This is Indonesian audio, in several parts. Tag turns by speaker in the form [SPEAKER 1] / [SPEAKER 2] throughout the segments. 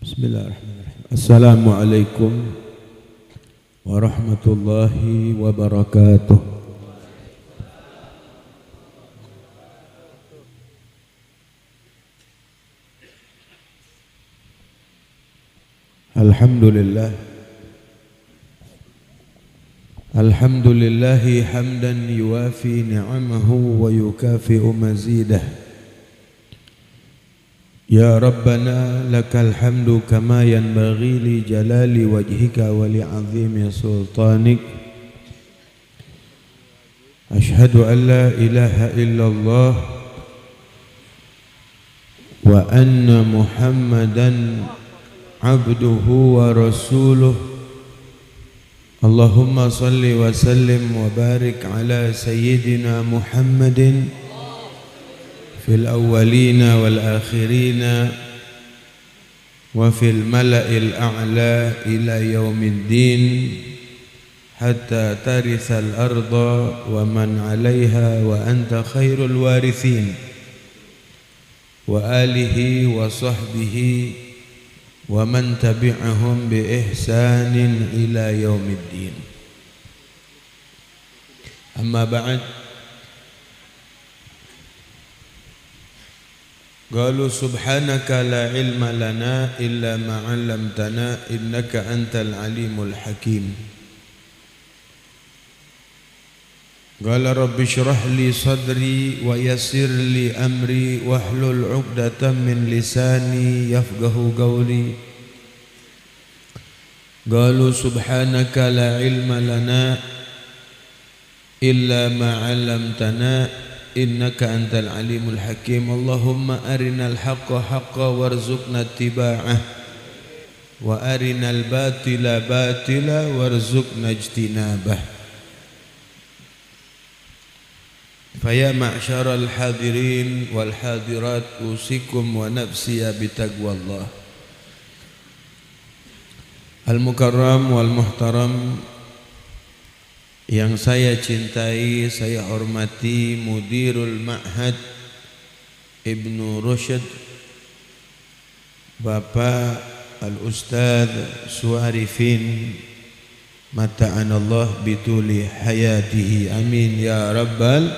[SPEAKER 1] Bismillahirrahmanirrahim. Assalamualaikum warahmatullahi wabarakatuh. Alhamdulillah. Alhamdulillahi hamdan yuwafi ni'amahu wa yukafi'u mazidah. Ya Rabbana lakal hamdu kama yanbaghi li jalali wajhika wa li 'azimi sultanik. Ashhadu an la ilaha illallah wa anna Muhammadan abduhu wa rasuluh. Allahumma salli wa sallim wa barik ala sayyidina Muhammadin fil awwalina wal akhirina wa fil mala'il a'la ila yaumiddin hatta tarithal arda wa man 'alayha wa anta khairul warithin wa alihi wa sahbihi wa man tabi'ahum bi ihsanin ila yaumiddin. Amma ba'd. Qalu subhanaka la ilma lana illa ma 'allamtana innaka antal alimul hakim. Qala rabbi shrah li sadri wa yassir li amri wahlul 'uqdatam min lisani yafqahu qawli. Qalu subhanaka la ilma lana illa ma 'allamtana innaka antal alimul hakim. Allahumma arinal haqqa haqqan warzuqna ittiba'ah wa arinal batila batila warzuqna ijtinabah. Faya ma'syaral hadirin wal hadirat usikum wa nafsiya bitaqwallah. Al-mukarram wal muhtaram, yang saya cintai, saya hormati Mudirul Ma'had Ibnu Rushd, Bapak Al-Ustadz Suarifin, mata'anallah bituli hayatihi, amin ya rabbal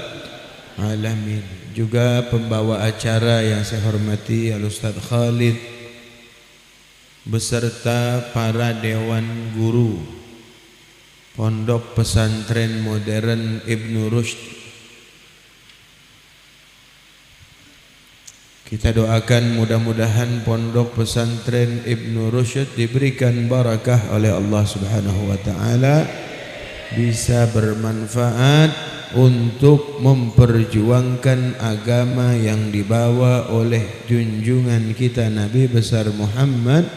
[SPEAKER 1] alamin. Juga pembawa acara yang saya hormati Al-Ustadz Khalid beserta para dewan guru Pondok Pesantren Modern Ibnu Rushd. Kita doakan mudah-mudahan Pondok Pesantren Ibnu Rushd diberikan barakah oleh Allah Subhanahu wa taala, bisa bermanfaat untuk memperjuangkan agama yang dibawa oleh junjungan kita Nabi besar Muhammad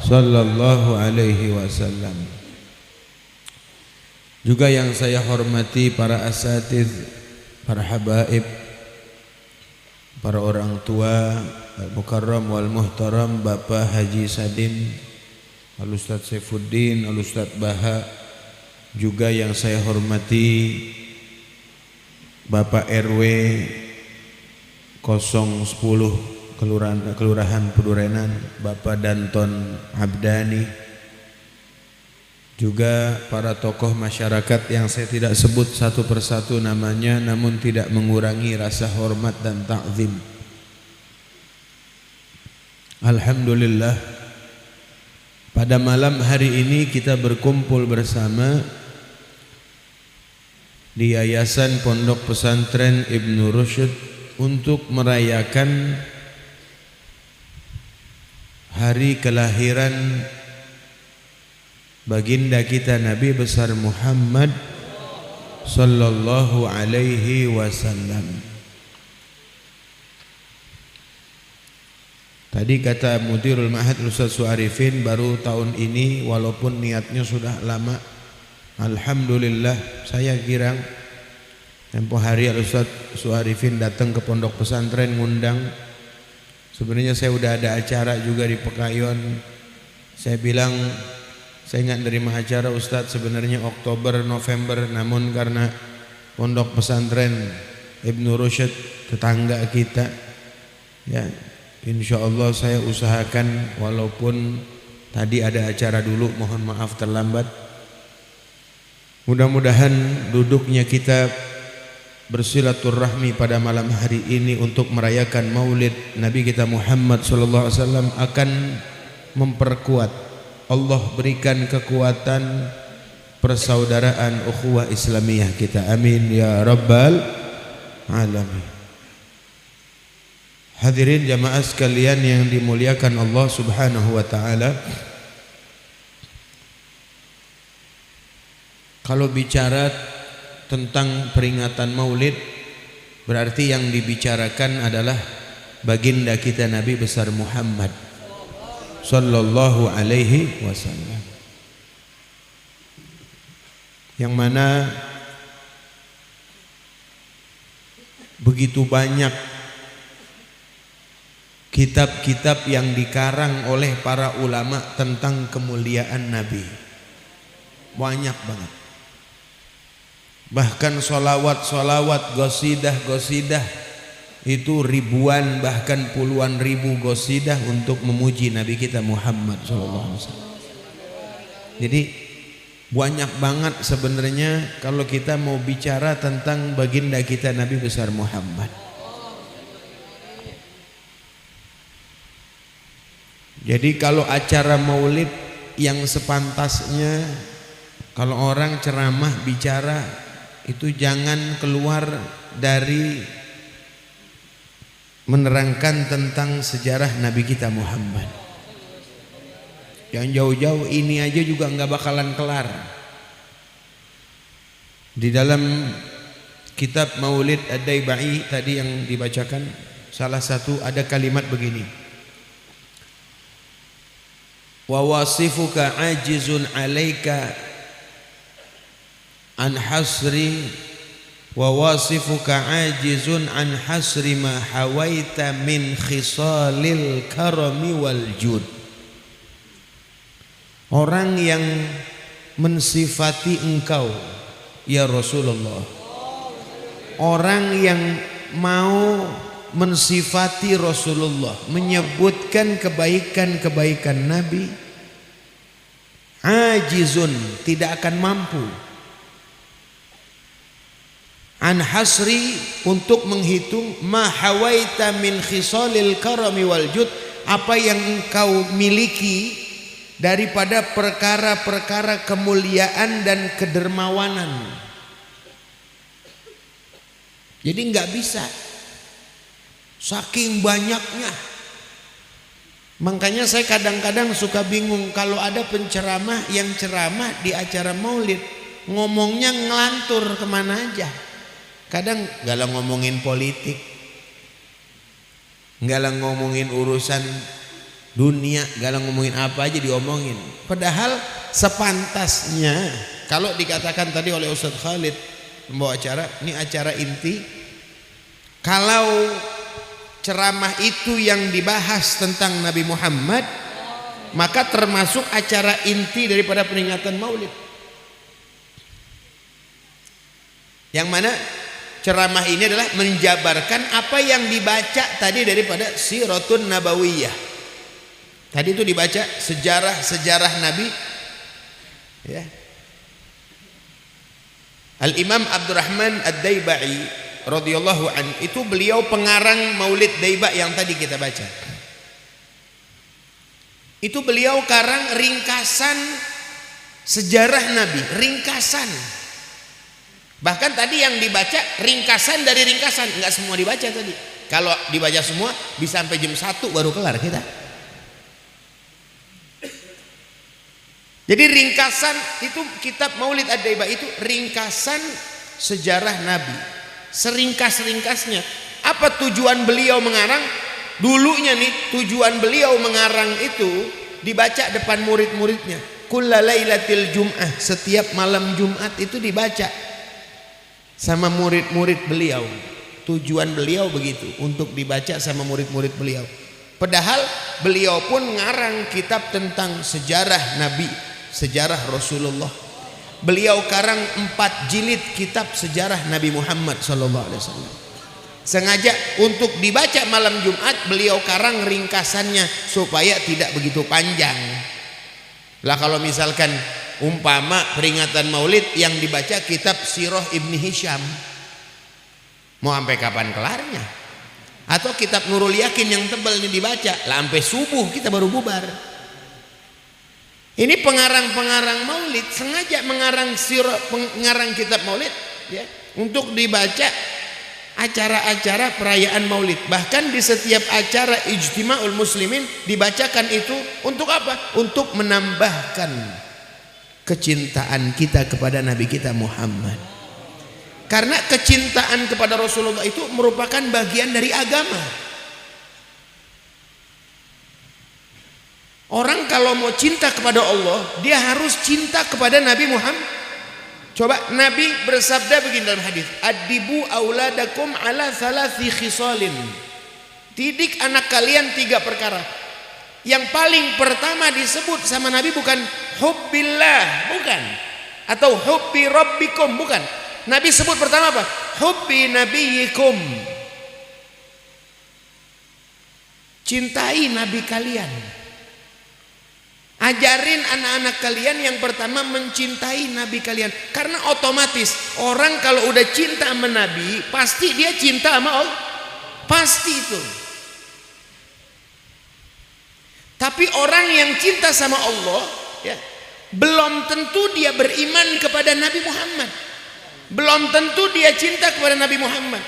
[SPEAKER 1] sallallahu alaihi wasallam. Juga yang saya hormati para asatidz, para habaib, para orang tua, al-mukarram wal muhtaram, Bapak Haji Sadim, Al-Ustadz Saifuddin, Al-Ustadz Baha. Juga yang saya hormati Bapak RW 010 Kelurahan Pedurenan, Bapak Danton Abdani. Juga para tokoh masyarakat yang saya tidak sebut satu persatu namanya, namun tidak mengurangi rasa hormat dan ta'zim. Alhamdulillah, pada malam hari ini kita berkumpul bersama di Yayasan Pondok Pesantren Ibnu Rushd untuk merayakan hari kelahiran baginda kita Nabi besar Muhammad sallallahu alaihi wasallam. Tadi kata Mudirul Ma'had Ustadz Suarifin, baru tahun ini walaupun niatnya sudah lama. Alhamdulillah, saya kira tempo hari Ustadz Suarifin datang ke pondok pesantren ngundang. Sebenarnya saya udah ada acara juga di Pekayon. Saya bilang saya nggak nerima acara Ustadz sebenarnya Oktober November, namun karena pondok pesantren Ibnu Rushd tetangga kita, ya Insyaallah saya usahakan, walaupun tadi ada acara dulu, mohon maaf terlambat. Mudah-mudahan duduknya kita bersilaturahmi pada malam hari ini untuk merayakan maulid Nabi kita Muhammad sallallahu alaihi wasallam akan memperkuat. Allah berikan kekuatan persaudaraan ukhuwah Islamiyah kita. Amin ya rabbal alamin. Hadirin jamaah sekalian yang dimuliakan Allah Subhanahu wa taala. Kalau bicara tentang peringatan Maulid, berarti yang dibicarakan adalah baginda kita Nabi besar Muhammad sallallahu alaihi wasallam. Yang mana begitu banyak kitab-kitab yang dikarang oleh para ulama tentang kemuliaan Nabi. Banyak banget. Bahkan solawat-solawat, gosidah-gosidah itu ribuan bahkan puluhan ribu gosidah untuk memuji Nabi kita Muhammad SAW. Jadi banyak banget sebenarnya kalau kita mau bicara tentang baginda kita Nabi besar Muhammad. Jadi kalau acara maulid yang sepantasnya, kalau orang ceramah bicara itu jangan keluar dari menerangkan tentang sejarah Nabi kita Muhammad. Yang jauh-jauh ini aja juga nggak bakalan kelar. Di dalam kitab Maulid Ad-Daibai tadi yang dibacakan, salah satu ada kalimat begini. Wa wasifuka ajizun alaika an hasri wa wasifuka ajizun an hasri ma hawaita min khisalil karami wal jud. Orang yang mensifati engkau ya Rasulullah, orang yang mau mensifati Rasulullah, menyebutkan kebaikan-kebaikan Nabi, ajizun, tidak akan mampu, an hasri, untuk menghitung ma hawaita min khisalil karami wal jud, apa yang engkau miliki daripada perkara-perkara kemuliaan dan kedermawanan. Jadi nggak bisa, saking banyaknya. Makanya saya kadang-kadang suka bingung kalau ada penceramah yang ceramah di acara maulid, ngomongnya ngelantur kemana aja. Kadang gak lah ngomongin politik, gak lah ngomongin urusan dunia, gak lah ngomongin apa aja diomongin. Padahal sepantasnya, kalau dikatakan tadi oleh Ustadz Khalid membawa acara, ini acara inti, kalau ceramah itu yang dibahas tentang Nabi Muhammad, maka termasuk acara inti daripada peringatan maulid. Yang mana ceramah ini adalah menjabarkan apa yang dibaca tadi daripada Siratun Nabawiyah. Tadi itu dibaca sejarah-sejarah Nabi ya. Al-Imam Abdurrahman Ad-Daibai radhiyallahu an, itu beliau pengarang Maulid Daiba yang tadi kita baca. Itu beliau karang ringkasan sejarah Nabi, ringkasan. Bahkan tadi yang dibaca ringkasan dari ringkasan, enggak semua dibaca tadi. Kalau dibaca semua bisa sampai jam 1 baru kelar kita. Jadi ringkasan itu kitab Maulid Ad-Daiba itu ringkasan sejarah Nabi. Seringkas-ringkasnya. Apa tujuan beliau mengarang? Dulunya nih tujuan beliau mengarang itu dibaca depan murid-muridnya. Kulla lailatil jum'ah, setiap malam Jumat itu dibaca sama murid-murid beliau. Tujuan beliau begitu, untuk dibaca sama murid-murid beliau. Padahal beliau pun ngarang kitab tentang sejarah Nabi, sejarah Rasulullah. Beliau karang 4 jilid kitab sejarah Nabi Muhammad sallallahu alaihi wasallam. Sengaja untuk dibaca malam Jumat beliau karang ringkasannya supaya tidak begitu panjang. Lah kalau misalkan umpama peringatan Maulid yang dibaca kitab Sirah Ibni Hisham, mau sampai kapan kelarnya? Atau kitab Nurul Yakin yang tebal ini dibaca, lah sampai subuh kita baru bubar. Ini pengarang-pengarang Maulid sengaja mengarang kitab Maulid ya, untuk dibaca acara-acara perayaan Maulid. Bahkan di setiap acara Ijtima'ul Muslimin dibacakan itu untuk apa? Untuk menambahkan kecintaan kita kepada Nabi kita Muhammad. Karena kecintaan kepada Rasulullah itu merupakan bagian dari agama. Orang kalau mau cinta kepada Allah, dia harus cinta kepada Nabi Muhammad. Coba Nabi bersabda begini dalam hadis, "Adibu auladakum ala thalathi khisalin." Didik anak kalian 3 perkara. Yang paling pertama disebut sama Nabi bukan hubbillah, bukan, atau hubbi rabbikum, bukan. Nabi sebut pertama apa? Hubbi nabiyikum. Cintai Nabi kalian. Ajarin anak-anak kalian yang pertama mencintai Nabi kalian. Karena otomatis orang kalau udah cinta sama Nabi, pasti dia cinta sama Allah. Pasti itu. Tapi orang yang cinta sama Allah ya, belum tentu dia beriman kepada Nabi Muhammad. Belum tentu dia cinta kepada Nabi Muhammad.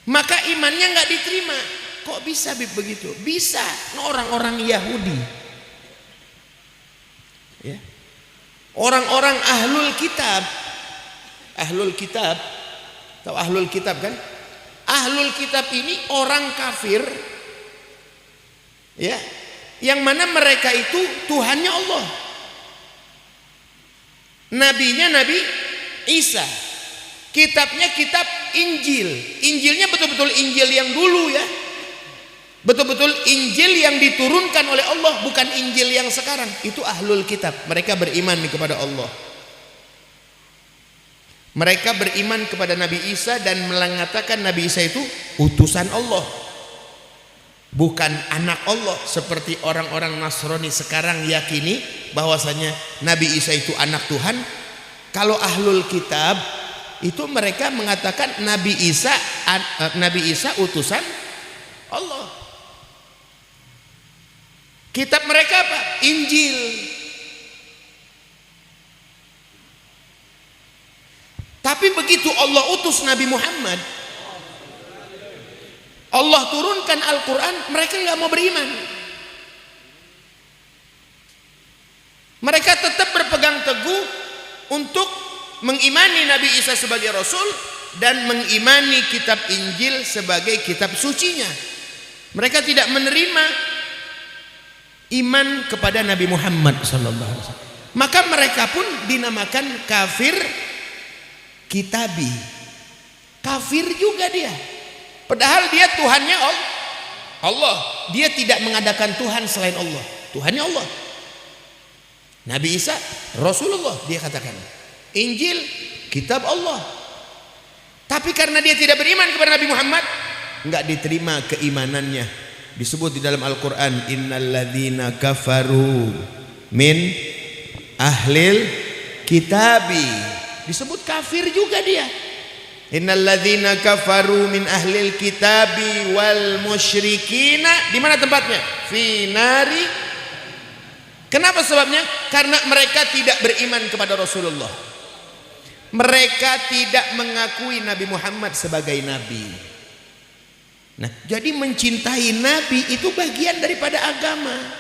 [SPEAKER 1] Maka imannya nggak diterima. Kok bisa begitu? Bisa. Orang-orang Yahudi ya. Orang-orang ahlul kitab. Ahlul kitab, tahu ahlul kitab kan? Ahlul kitab ini orang kafir ya, yang mana mereka itu Tuhannya Allah, nabinya Nabi Isa, kitabnya kitab Injil. Injilnya betul-betul Injil yang dulu ya, betul-betul Injil yang diturunkan oleh Allah, bukan Injil yang sekarang. Itu ahlul kitab. Mereka beriman kepada Allah. Mereka beriman kepada Nabi Isa dan mengatakan Nabi Isa itu utusan Allah, bukan anak Allah seperti orang-orang Nasrani sekarang yakini bahwasanya Nabi Isa itu anak Tuhan. Kalau ahlul kitab itu mereka mengatakan Nabi Isa utusan Allah. Kitab mereka apa? Injil. Tapi begitu Allah utus Nabi Muhammad, Allah turunkan Al-Quran, mereka nggak mau beriman. Mereka tetap berpegang teguh untuk mengimani Nabi Isa sebagai Rasul dan mengimani kitab Injil sebagai kitab sucinya. Mereka tidak menerima iman kepada Nabi Muhammad SAW. Maka mereka pun dinamakan kafir kitabi. Kafir juga dia. Padahal dia Tuhannya Allah. Dia tidak mengadakan Tuhan selain Allah. Tuhannya Allah. Nabi Isa Rasulullah dia katakan. Injil kitab Allah. Tapi karena dia tidak beriman kepada Nabi Muhammad, enggak diterima keimanannya. Disebut di dalam Al-Quran, innalladzina kafaru min ahlil kitabi. Disebut kafir juga dia. Innalladzina kafaru min ahlil kitabi wal musyrikina. Di mana tempatnya? Finari. Kenapa sebabnya? Karena mereka tidak beriman kepada Rasulullah. Mereka tidak mengakui Nabi Muhammad sebagai nabi. Nah, jadi mencintai Nabi itu bagian daripada agama.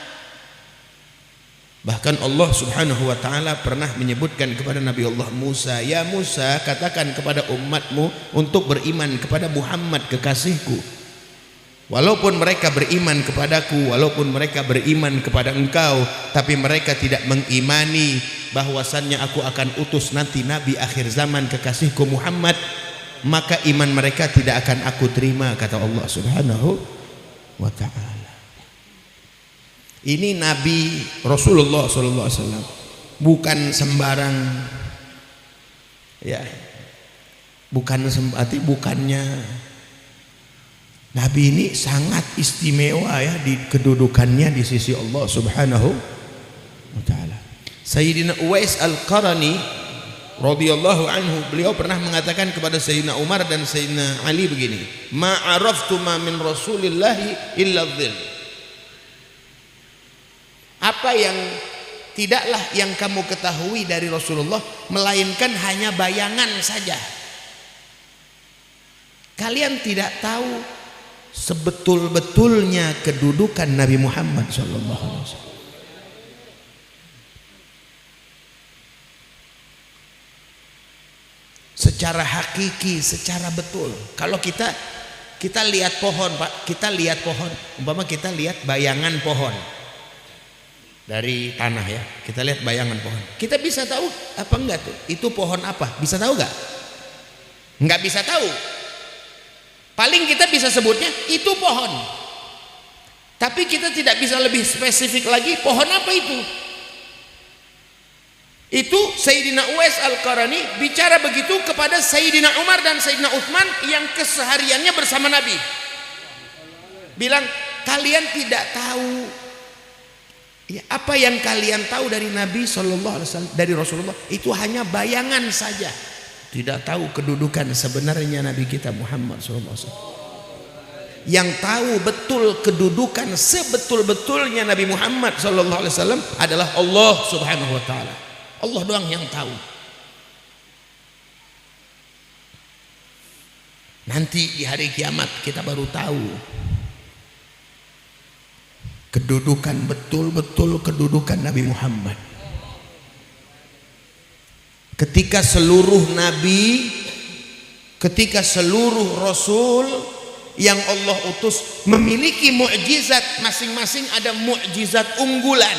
[SPEAKER 1] Bahkan Allah Subhanahu wa taala pernah menyebutkan kepada Nabi Allah Musa, "Ya Musa, katakan kepada umatmu untuk beriman kepada Muhammad kekasihku. Walaupun mereka beriman kepadaku, walaupun mereka beriman kepada engkau, tapi mereka tidak mengimani bahwasannya aku akan utus nanti nabi akhir zaman kekasihku Muhammad, maka iman mereka tidak akan aku terima," kata Allah Subhanahu wa taala. Ini Nabi Rasulullah SAW, bukan sembarang ya. bukannya Nabi ini sangat istimewa ya di kedudukannya di sisi Allah Subhanahu wa taala. Sayyidina Uwais Al-Qarani radhiyallahu anhu, beliau pernah mengatakan kepada Sayyidina Umar dan Sayyidina Ali begini, "Ma araftu ma min Rasulillahi illa dhil." Apa yang tidaklah yang kamu ketahui dari Rasulullah melainkan hanya bayangan saja. Kalian tidak tahu sebetul-betulnya kedudukan Nabi Muhammad sallallahu alaihi wasallam. Secara hakiki, secara betul. Kalau kita lihat pohon, Pak, kita lihat pohon, umpama kita lihat bayangan pohon dari tanah ya, kita lihat bayangan pohon, kita bisa tahu apa enggak tuh itu pohon apa? Bisa tahu enggak? Enggak bisa tahu. Paling kita bisa sebutnya itu pohon, tapi kita tidak bisa lebih spesifik lagi pohon apa itu. Itu Sayyidina Uwais Al-Qarani bicara begitu kepada Sayyidina Umar dan Sayyidina Uthman yang kesehariannya bersama Nabi. Bilang, kalian tidak tahu ya, apa yang kalian tahu dari Nabi sallallahu alaihi wasallam, dari Rasulullah itu hanya bayangan saja. Tidak tahu kedudukan sebenarnya Nabi kita Muhammad sallallahu alaihi wasallam. Yang tahu betul kedudukan sebetul-betulnya Nabi Muhammad sallallahu alaihi wasallam adalah Allah Subhanahu wa taala. Allah doang yang tahu. Nanti di hari kiamat kita baru tahu kedudukan betul-betul kedudukan Nabi Muhammad. Ketika seluruh nabi, ketika seluruh rasul yang Allah utus memiliki mukjizat, masing-masing ada mukjizat unggulan.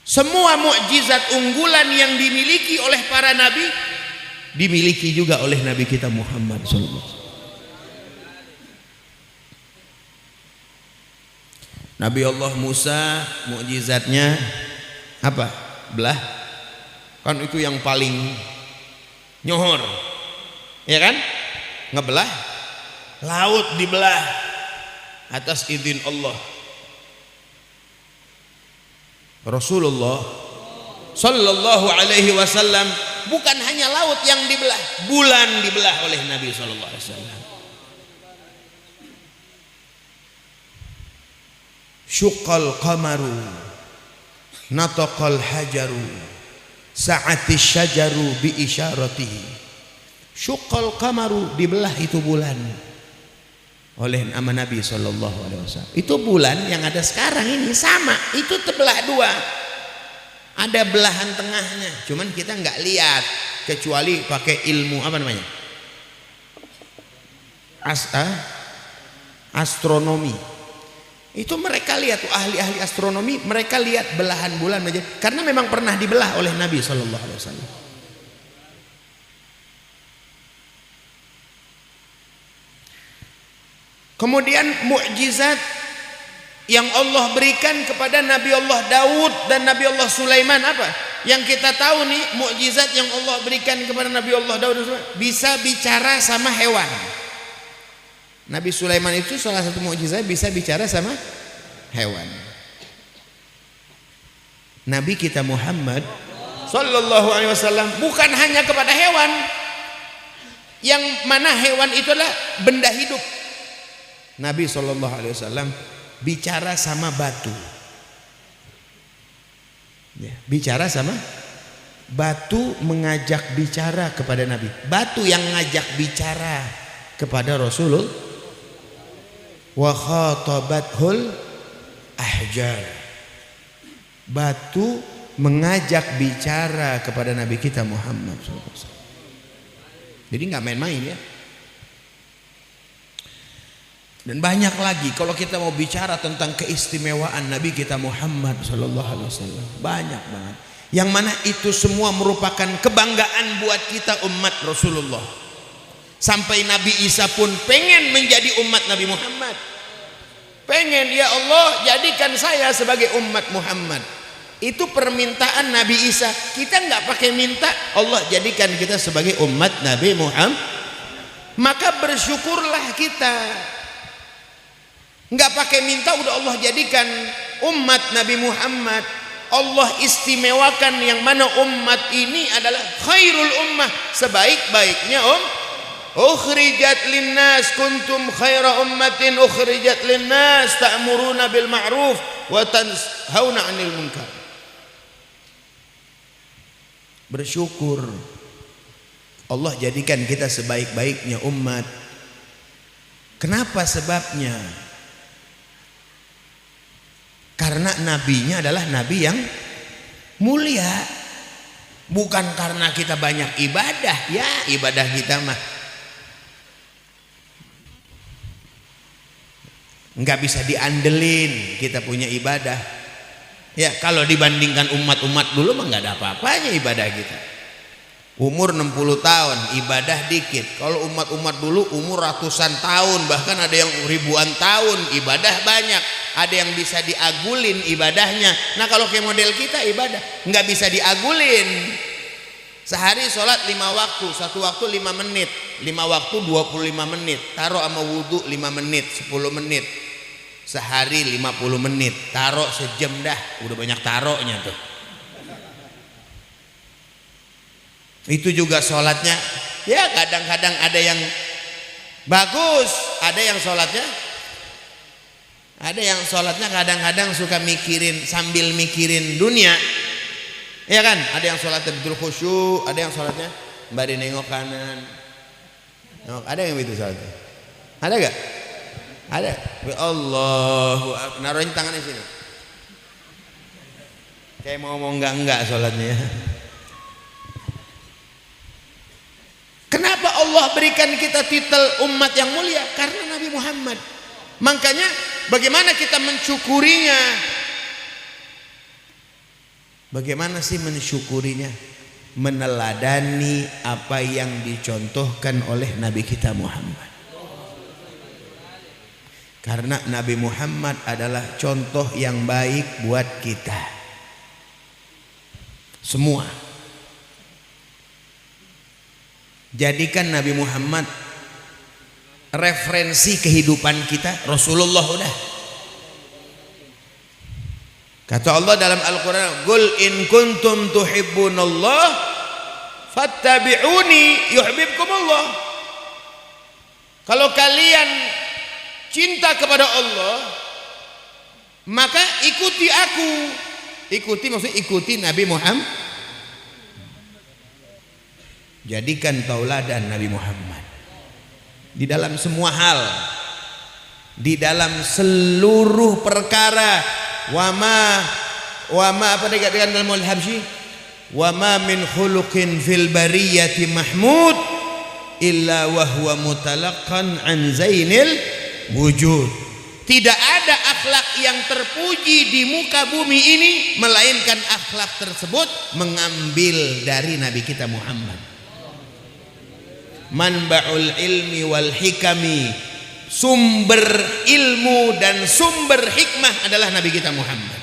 [SPEAKER 1] Semua mukjizat unggulan yang dimiliki oleh para nabi dimiliki juga oleh Nabi kita Muhammad sallallahu alaihi wasallam. Nabi Allah Musa mukjizatnya apa? Belah. Kan itu yang paling nyohor. Ya kan? Ngebelah laut, dibelah atas izin Allah. Rasulullah sallallahu alaihi wasallam bukan hanya laut yang dibelah, bulan dibelah oleh Nabi sallallahu alaihi wasallam. Syuqqal qamaru nataqal hajaru sa'ati syajaru bi isyaratihi. Syuqqal qamaru, dibelah itu bulan oleh nama Nabi sallallahu alaihi wasallam. Itu bulan yang ada sekarang ini sama, itu terbelah dua. Ada belahan tengahnya, cuman kita nggak lihat kecuali pakai ilmu apa namanya? Astronomi. Itu mereka lihat, ahli-ahli astronomi, mereka lihat belahan bulan aja karena memang pernah dibelah oleh Nabi sallallahu alaihi wasallam. Kemudian mukjizat yang Allah berikan kepada Nabi Allah Daud dan Nabi Allah Sulaiman apa? Yang kita tahu nih mukjizat yang Allah berikan kepada Nabi Allah Daud bisa bicara sama hewan. Nabi Sulaiman itu salah satu mukjizat bisa bicara sama hewan. Nabi kita Muhammad sallallahu alaihi wasallam bukan hanya kepada hewan, yang mana hewan itu adalah benda hidup. Nabi sallallahu alaihi wasallam bicara sama batu. Ya, bicara sama batu, mengajak bicara kepada Nabi. Batu yang ngajak bicara kepada Rasulullah. Wa khatabathul ahjar. Batu mengajak bicara kepada Nabi kita Muhammad sallallahu alaihi wasallam. Jadi nggak main-main ya. Dan banyak lagi kalau kita mau bicara tentang keistimewaan Nabi kita Muhammad sallallahu alaihi wasallam, banyak banget. Yang mana itu semua merupakan kebanggaan buat kita umat Rasulullah. Sampai Nabi Isa pun pengen menjadi umat Nabi Muhammad. Pengen, ya Allah jadikan saya sebagai umat Muhammad. Itu permintaan Nabi Isa. Kita nggak pakai minta, Allah jadikan kita sebagai umat Nabi Muhammad. Maka bersyukurlah kita. Nggak pakai minta udah Allah jadikan umat Nabi Muhammad. Allah istimewakan yang mana umat ini adalah khairul ummah, sebaik-baiknya ukhrijat linnas kuntum khaira ummatin ukhrijat linnas ta'muruna bil ma'ruf wa tanhauna 'anil munkar. Bersyukur Allah jadikan kita sebaik-baiknya umat. Kenapa sebabnya? Karena nabinya adalah nabi yang mulia. Bukan karena kita banyak ibadah. Ya, ibadah kita mah nggak bisa diandelin, kita punya ibadah. Ya, kalau dibandingkan umat-umat dulu mah nggak ada apa-apanya ibadah kita. Umur 60 tahun, ibadah dikit. Kalau umat-umat dulu umur ratusan tahun, bahkan ada yang ribuan tahun, ibadah banyak. Ada yang bisa diagulin ibadahnya. Nah, kalau kayak model kita ibadah nggak bisa diagulin. Sehari sholat 5 waktu, satu waktu 5 menit, 5 waktu 25 menit, taruh sama wudhu 5 menit, 10 menit. Sehari 50 menit, taruh sejam dah, udah banyak taruhnya tuh. Itu juga sholatnya, ya kadang-kadang ada yang bagus, ada yang sholatnya kadang-kadang suka mikirin, sambil mikirin dunia. Ya kan, ada yang sholatnya betul khusyuk, ada yang sholatnya mbari nengok kanan, ada yang begitu sholatnya, ada gak? Ada. Allahu Akbar, naruhin tangannya sini, kayak mau ngomong enggak sholatnya. Kenapa Allah berikan kita titel umat yang mulia? Karena Nabi Muhammad. Makanya bagaimana kita mensyukurinya? Bagaimana sih mensyukurinya? Meneladani apa yang dicontohkan oleh Nabi kita Muhammad. Karena Nabi Muhammad adalah contoh yang baik buat kita semua. Jadikan Nabi Muhammad referensi kehidupan kita. Rasulullah udah. Kata Allah dalam Al-Quran, "Qul in kuntum tuhibbunallah fattabi'uni yuhibbukumullah." Kalau kalian cinta kepada Allah, maka ikuti aku. Ikuti maksudnya ikuti Nabi Muhammad. Jadikan tauladan Nabi Muhammad di dalam semua hal, di dalam seluruh perkara. Wama apa dikatakan dalam Al-Habsyi, wama min khuluqin fil bariyati mahmud illa wa huwa mutalaqqan an zainil wujud. Tidak ada akhlak yang terpuji di muka bumi ini melainkan akhlak tersebut mengambil dari Nabi kita Muhammad. Manba'ul ilmi wal hikami, sumber ilmu dan sumber hikmah adalah Nabi kita Muhammad.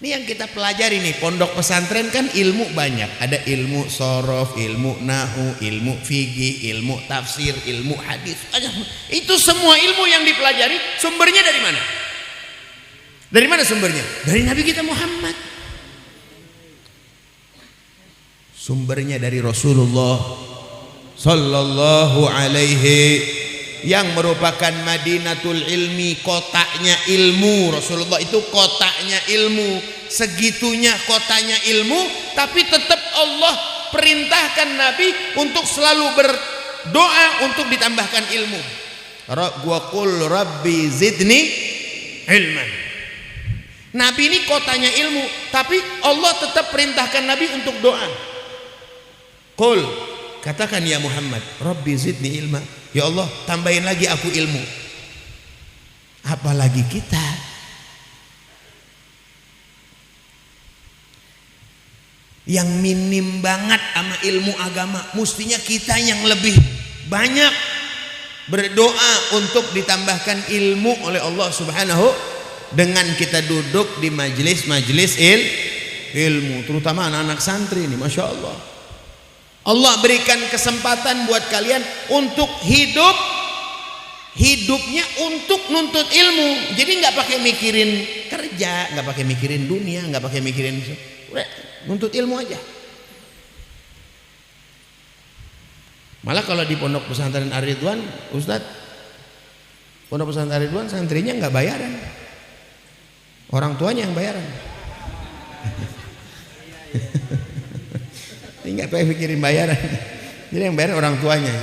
[SPEAKER 1] Ini yang kita pelajari nih, pondok pesantren kan ilmu banyak. Ada ilmu sorof, ilmu nahu, ilmu fikih, ilmu tafsir, ilmu hadis. Itu semua ilmu yang dipelajari sumbernya dari mana? Dari mana sumbernya? Dari Nabi kita Muhammad. Sumbernya dari Rasulullah sallallahu alaihi, yang merupakan Madinatul Ilmi, kotanya ilmu. Rasulullah itu kotanya ilmu, segitunya kotanya ilmu, tapi tetap Allah perintahkan Nabi untuk selalu berdoa untuk ditambahkan ilmu. Wa qul rabbi zidni ilman. Nabi ini kotanya ilmu, tapi Allah tetap perintahkan Nabi untuk doa. Qul, katakan ya Muhammad, Rabbi zidni ilma, ya Allah tambahin lagi aku ilmu. Apalagi kita yang minim banget sama ilmu agama, mestinya kita yang lebih banyak berdoa untuk ditambahkan ilmu oleh Allah Subhanahu dengan kita duduk di majelis-majelis ilmu, terutama anak-anak santri ini, masya Allah. Allah berikan kesempatan buat kalian untuk hidupnya untuk nuntut ilmu. Jadi nggak pakai mikirin kerja, nggak pakai mikirin dunia, nggak pakai mikirin, udah nuntut ilmu aja. Malah kalau di pondok pesantren Ar-Ridwan, Ustadz, pondok pesantren Ar-Ridwan santrinya nggak bayaran, orang tuanya yang bayaran. Ini nggak pakai pikirin bayaran, jadi yang bayar orang tuanya.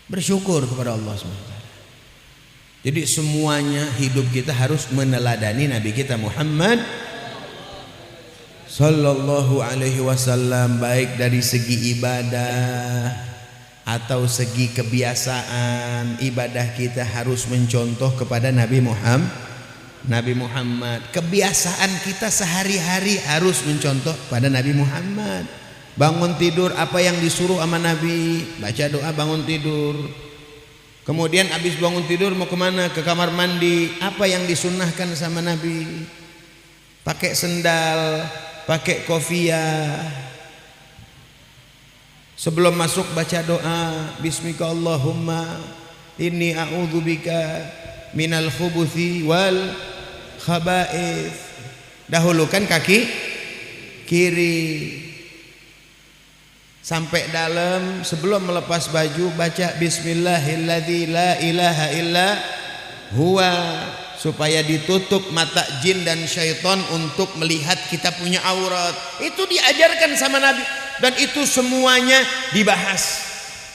[SPEAKER 1] Bersyukur kepada Allah SWT. Jadi semuanya hidup kita harus meneladani Nabi kita Muhammad Sallallahu Alaihi Wasallam, baik dari segi ibadah atau segi kebiasaan. Ibadah kita harus mencontoh kepada Nabi Muhammad. Kebiasaan kita sehari-hari harus mencontoh pada Nabi Muhammad. Bangun tidur apa yang disuruh sama Nabi, baca doa bangun tidur. Kemudian habis bangun tidur mau kemana? Ke kamar mandi. Apa yang disunnahkan sama Nabi? Pakai sendal, pakai kopiah. Sebelum masuk baca doa, Bismika Allahumma inni a'udzubika minal khubuthi wal khaba'ith. Dahulukan kaki kiri. Sampai dalam, sebelum melepas baju baca Bismillahilladzi la ilaha illa huwa, supaya ditutup mata jin dan syaitan untuk melihat kita punya aurat. Itu diajarkan sama Nabi, dan itu semuanya dibahas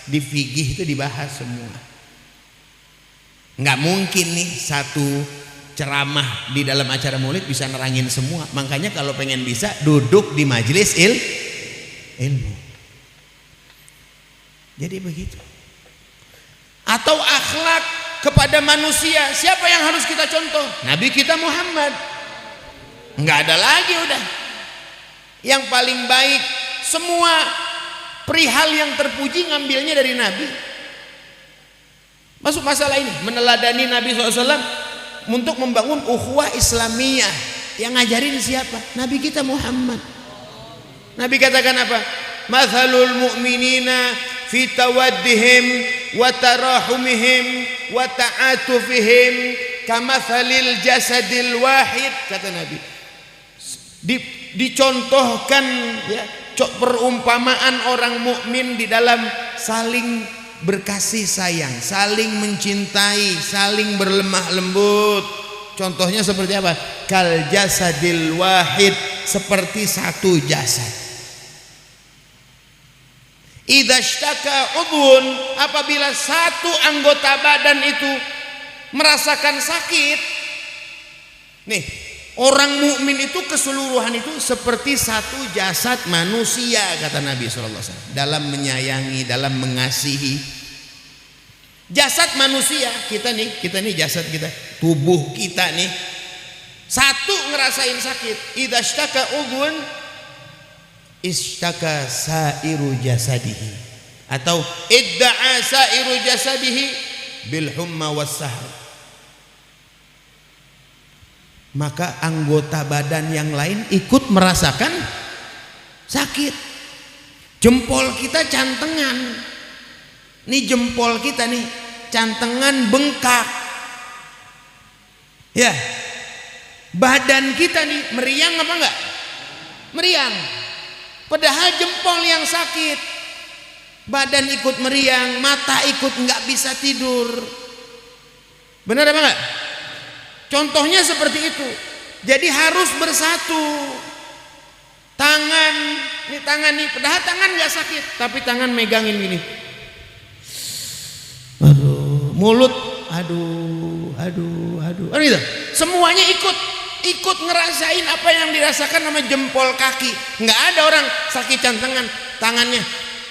[SPEAKER 1] di fikih, itu dibahas semua. Nggak mungkin nih satu ceramah di dalam acara maulid bisa nerangin semua. Makanya kalau pengen bisa duduk di majelis ilmu. Jadi begitu. Atau akhlak kepada manusia, siapa yang harus kita contoh? Nabi kita Muhammad. Enggak ada lagi udah. Yang paling baik, semua perihal yang terpuji ngambilnya dari Nabi. Masuk masalah ini, meneladani Nabi SAW untuk membangun ukhuwah Islamiyah. Yang ngajarin siapa? Nabi kita Muhammad. Nabi katakan apa? Mathalul mu'minina fi tawaddihim wa tarahumihim wa ta'atufihim kamathalil jasadil wahid, kata Nabi. Dicontohkan ya, perumpamaan orang mukmin di dalam saling berkasih sayang, saling mencintai, saling berlemah lembut. Contohnya seperti apa? Kal jasadil wahid, seperti satu jasad. Idza ishtaka udhun, apabila satu anggota badan itu merasakan sakit. Nih, orang mukmin itu keseluruhan itu seperti satu jasad manusia, kata Nabi SAW, dalam menyayangi, dalam mengasihi. Jasad manusia kita nih jasad kita, tubuh kita nih, satu ngerasain sakit. Idza ishtaka udhun istaka sairu jasadihi, atau idda'a sairu jasadihi bil humma was sahr, maka anggota badan yang lain ikut merasakan sakit. Jempol kita cantengan nih, jempol kita nih cantengan bengkak ya, badan kita nih meriang apa enggak? Meriang. Padahal jempol yang sakit, badan ikut meriang, mata ikut nggak bisa tidur. Benar apa enggak? Contohnya seperti itu. Jadi harus bersatu. Tangan nih, padahal tangan nggak sakit, tapi tangan megangin gini. Aduh, mulut, aduh. Gitu. Semuanya ikut ngerasain apa yang dirasakan sama jempol kaki. Nggak ada orang sakit cantengan tangannya,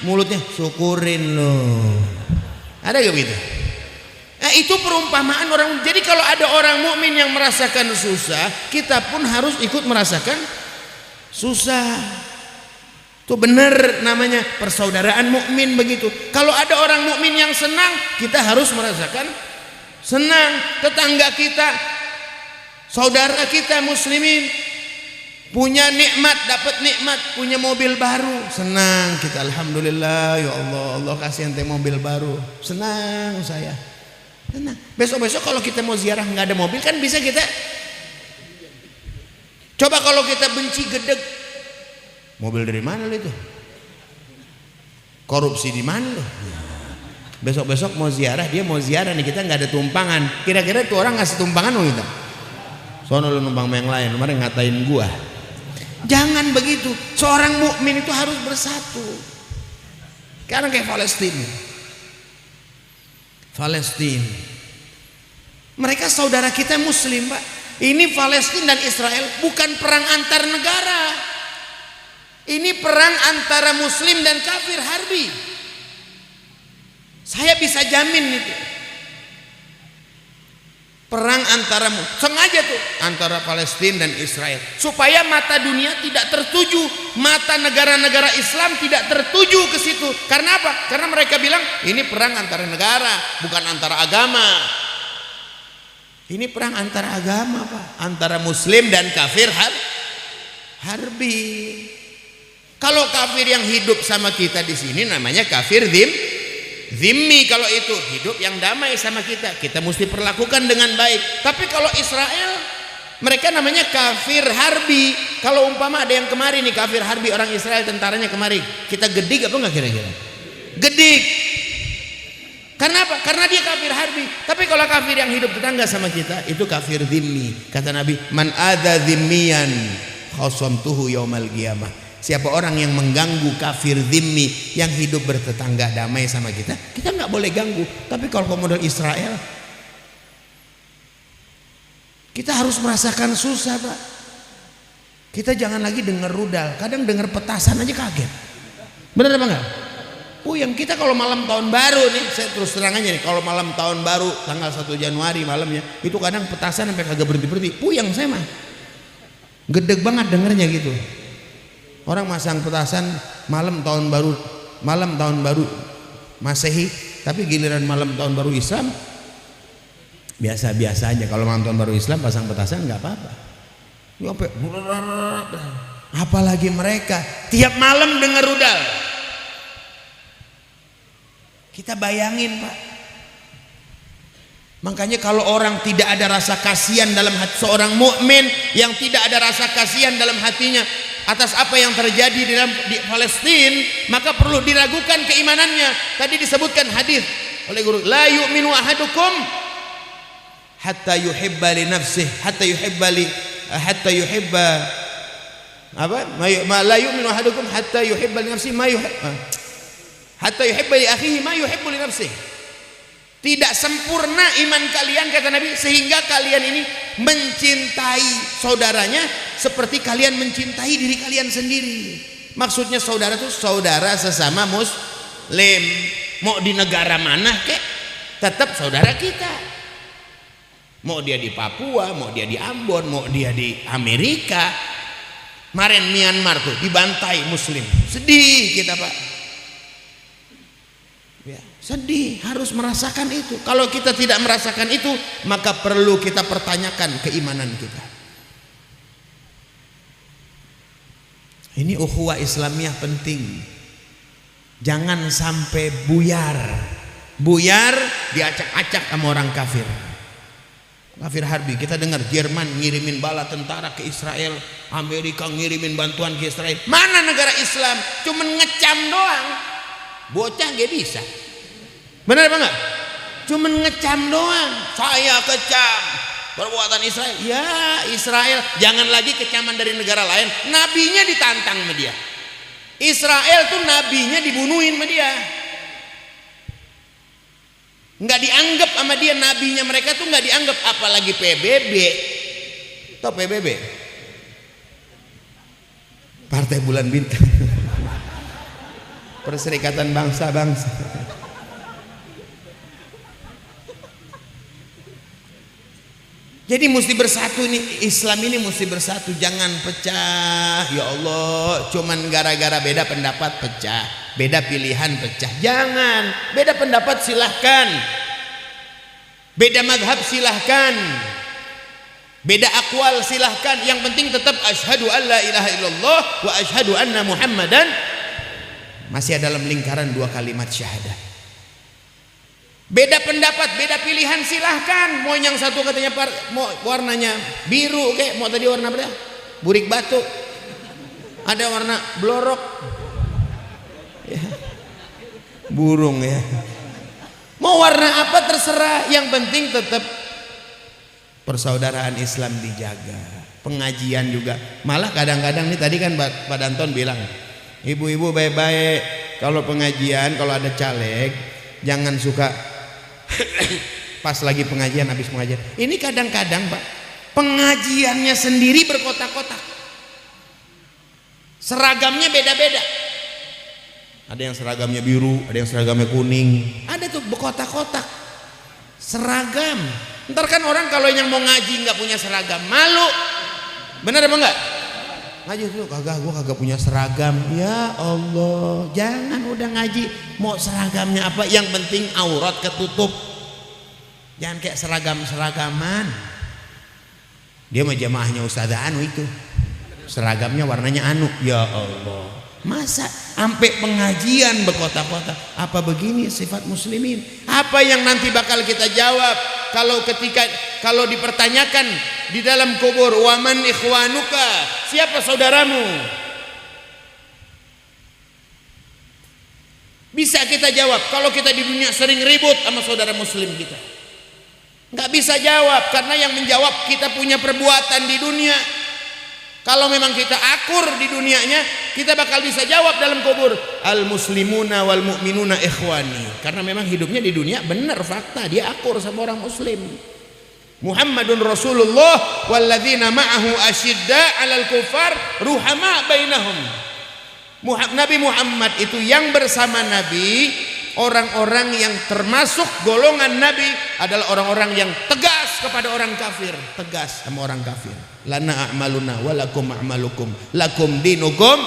[SPEAKER 1] mulutnya syukurin loh. Ada gak begitu? Nah, itu perumpamaan orang. Jadi kalau ada orang mukmin yang merasakan susah, kita pun harus ikut merasakan susah. Itu benar namanya persaudaraan mukmin begitu. Kalau ada orang mukmin yang senang, kita harus merasakan senang. Tetangga kita, saudara kita muslimin punya nikmat, dapat nikmat, punya mobil baru, senang kita, alhamdulillah, ya Allah, Allah kasih ente mobil baru, senang saya. Senang. Besok-besok kalau kita mau ziarah nggak ada mobil kan bisa kita. Coba kalau kita benci gedeg, mobil dari mana lo itu? Korupsi di mana lo? Besok-besok mau ziarah, dia mau ziarah nih, kita nggak ada tumpangan. Kira-kira tuh orang ngasih tumpangan lo kita? Soalnya lu numpang yang lain, kemarin ngatain gua. Jangan begitu. Seorang mukmin itu harus bersatu. Karena kayak Palestina. Mereka saudara kita muslim, Pak. Ini Palestina dan Israel bukan perang antar negara. Ini perang antara muslim dan kafir harbi. Saya bisa jamin itu. Perang antara sengaja tuh antara Palestina dan Israel supaya mata dunia tidak tertuju, mata negara-negara Islam tidak tertuju ke situ. Karena apa? Karena mereka bilang ini perang antara negara, bukan antara agama. Ini perang antara agama, Pak, antara muslim dan kafir harbi. Kalau kafir yang hidup sama kita di sini namanya kafir zimmi. Kalau itu hidup yang damai sama kita, kita mesti perlakukan dengan baik. Tapi kalau Israel, mereka namanya kafir harbi. Kalau umpama ada yang kemari nih kafir harbi, orang Israel tentaranya kemari, kita gedik apa enggak kira-kira? Gedik. Karena apa? Karena dia kafir harbi. Tapi kalau kafir yang hidup tetangga sama kita, itu kafir zimmi. Kata Nabi, man adza zimmiyan khasamtuhu yaumal qiyamah. Siapa orang yang mengganggu kafir zimmi yang hidup bertetangga damai sama kita, kita nggak boleh ganggu. Tapi kalau model Israel, kita harus merasakan susah, Pak. Kita jangan lagi dengar rudal, kadang dengar petasan aja kaget. Bener apa enggak? Puyeng kita kalau malam tahun baru nih, saya terus terang aja nih, kalau malam tahun baru tanggal 1 Januari malamnya, itu kadang petasan sampai kagak berhenti-berhenti. Puyeng saya mah. Gedeg banget dengernya gitu. Orang masang petasan malam tahun baru Masehi, tapi giliran malam tahun baru Islam biasa-biasa aja. Kalau malam tahun baru Islam pasang petasan nggak apa-apa. Apalagi mereka tiap malam dengar rudal. Kita bayangin, Pak. Makanya kalau orang tidak ada rasa kasihan dalam hati, seorang mukmin yang tidak ada rasa kasihan dalam hatinya atas apa yang terjadi di Palestina, maka perlu diragukan keimanannya. Tadi disebutkan hadis oleh guru, la yu'minu ahadukum hatta yuhibba li nafsihi hatta yuhibba la yu'minu ahadukum hatta yuhibba li nafsihi hatta yuhibba li akhihi ma yuhibbu li nafsihi. Tidak sempurna iman kalian, kata Nabi, sehingga kalian ini mencintai saudaranya seperti kalian mencintai diri kalian sendiri. Maksudnya saudara itu saudara sesama muslim. Mau di negara mana kek, tetap saudara kita. Mau dia di Papua, mau dia di Ambon, mau dia di Amerika. Kemarin Myanmar tuh dibantai muslim. Sedih kita, Pak. Ya, sedih, harus merasakan itu. Kalau kita tidak merasakan itu, maka perlu kita pertanyakan keimanan kita. Ini ukhuwah Islamiyah penting. Jangan sampai buyar diacak-acak sama orang kafir harbi. Kita dengar Jerman ngirimin bala tentara ke Israel, Amerika ngirimin bantuan ke Israel. Mana negara Islam? Cuman ngecam doang. Bocah gak bisa. Benar apa enggak? Cuman ngecam doang. Saya kecam perbuatan Israel. Ya, Israel jangan lagi kecaman dari negara lain. Nabinya ditantang sama dia. Israel tuh nabinya dibunuhin sama dia. Enggak dianggap sama dia, nabinya mereka tuh enggak dianggap, apalagi PBB. Tahu PBB? Partai Bulan Bintang. Perserikatan Bangsa-Bangsa. Jadi mesti bersatu nih, Islam ini mesti bersatu, jangan pecah. Ya Allah, cuman gara-gara beda pendapat pecah, beda pilihan pecah. Jangan, beda pendapat silahkan, beda madhab silahkan, beda akwal silahkan. Yang penting tetap asyhadu an la ilaha illallah wa asyhadu anna Muhammadan, masih dalam lingkaran dua kalimat syahadat. Beda pendapat, beda pilihan silahkan. Mau yang satu katanya mau warnanya biru, kayak mau tadi warna apa? Burik batu. Ada warna blorok. Ya. Burung ya. Mau warna apa terserah, yang penting tetap persaudaraan Islam dijaga. Pengajian juga. Malah kadang-kadang nih tadi kan Pak Danton bilang, ibu-ibu baik-baik kalau pengajian, kalau ada caleg jangan suka pas lagi pengajian, habis pengajian. Ini kadang-kadang Pak, pengajiannya sendiri berkotak-kotak, seragamnya beda-beda. Ada yang seragamnya biru, ada yang seragamnya kuning, ada tuh berkotak-kotak seragam. Ntar kan orang kalau yang mau ngaji nggak punya seragam malu, bener apa enggak? Ngaji tuh gua kagak punya seragam. Ya Allah, jangan udah ngaji mau seragamnya apa, yang penting aurat ketutup. Jangan kayak seragaman. Dia mah jamaahnya Ustazah Anu itu, seragamnya warnanya anu. Ya Allah, masa sampai pengajian berkotak-kotak? Apa begini sifat muslimin? Apa yang nanti bakal kita jawab kalau dipertanyakan di dalam kubur, waman ikhwanuka, siapa saudaramu? Bisa kita jawab kalau kita di dunia sering ribut sama saudara muslim kita? Nggak bisa jawab, karena yang menjawab kita punya perbuatan di dunia. Kalau memang kita akur di dunianya, kita bakal bisa jawab dalam kubur, al muslimuna wal mu'minuna ikhwani. Karena memang hidupnya di dunia benar fakta, dia akur sama orang muslim. Muhammadun Rasulullah walladzina ma'ahu asyidda 'alal kufar ruhama bainahum. Nabi Muhammad itu yang bersama Nabi, orang-orang yang termasuk golongan Nabi adalah orang-orang yang tegas kepada orang kafir, tegas sama orang kafir. Lana a'maluna walakum a'malukum lakum dinukum.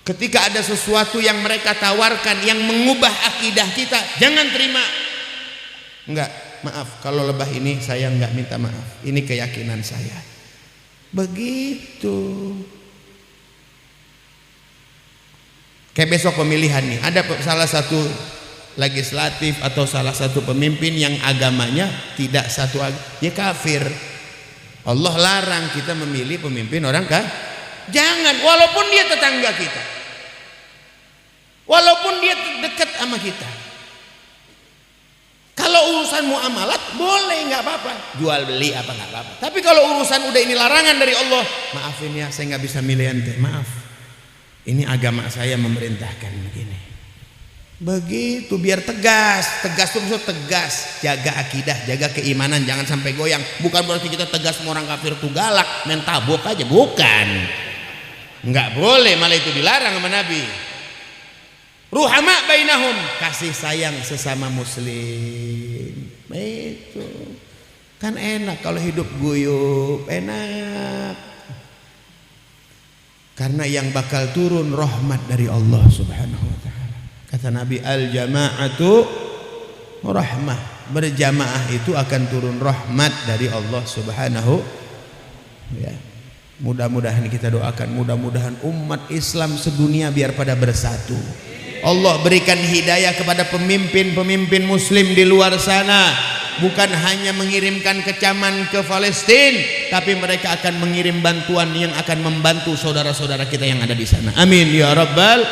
[SPEAKER 1] Ketika ada sesuatu yang mereka tawarkan yang mengubah akidah kita, jangan terima. Enggak, maaf, kalau lebah ini saya enggak minta maaf, ini keyakinan saya. Begitu. Kayak besok pemilihan nih, ada salah satu legislatif atau salah satu pemimpin yang agamanya tidak satu dia kafir. Allah larang kita memilih pemimpin orang jangan, walaupun dia tetangga kita, walaupun dia dekat sama kita. Kalau urusan muamalat boleh, nggak apa-apa, jual beli apa nggak apa-apa. Tapi kalau urusan udah ini larangan dari Allah, maafin ya, saya nggak bisa milih ente, maaf. Ini agama saya memerintahkan begini. Begitu, biar tegas. Tegas itu maksud tegas, jaga akidah, jaga keimanan, jangan sampai goyang. Bukan berarti kita tegas sama orang kafir itu galak, main tabok aja, bukan. Enggak boleh, malah itu dilarang sama Nabi. Ruhama bainahum, kasih sayang sesama muslim. Itu kan enak kalau hidup guyup, enak. Karena yang bakal turun rahmat dari Allah Subhanahu wa taala. Kata Nabi, al jama'atu rahmah. Berjamaah itu akan turun rahmat dari Allah Subhanahu. Ya. Mudah-mudahan kita doakan, mudah-mudahan umat Islam sedunia biar pada bersatu. Allah berikan hidayah kepada pemimpin-pemimpin muslim di luar sana. Bukan hanya mengirimkan kecaman ke Palestina, tapi mereka akan mengirim bantuan yang akan membantu saudara-saudara kita yang ada di sana. Amin ya rabbal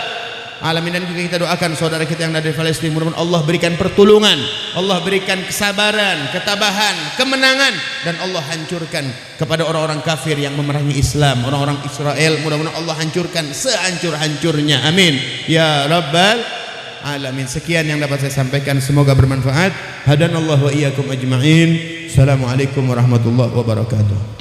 [SPEAKER 1] alamin. Dan kita doakan saudara kita yang ada di Palestina, mudah-mudahan Allah berikan pertolongan, Allah berikan kesabaran, ketabahan, kemenangan, dan Allah hancurkan kepada orang-orang kafir yang memerangi Islam, orang-orang Israel. Mudah-mudahan Allah hancurkan sehancur-hancurnya. Amin ya rabbal alamin. Sekian yang dapat saya sampaikan, semoga bermanfaat. Hadanallahu wa iyyakum ajma'in. Assalamualaikum warahmatullahi wabarakatuh.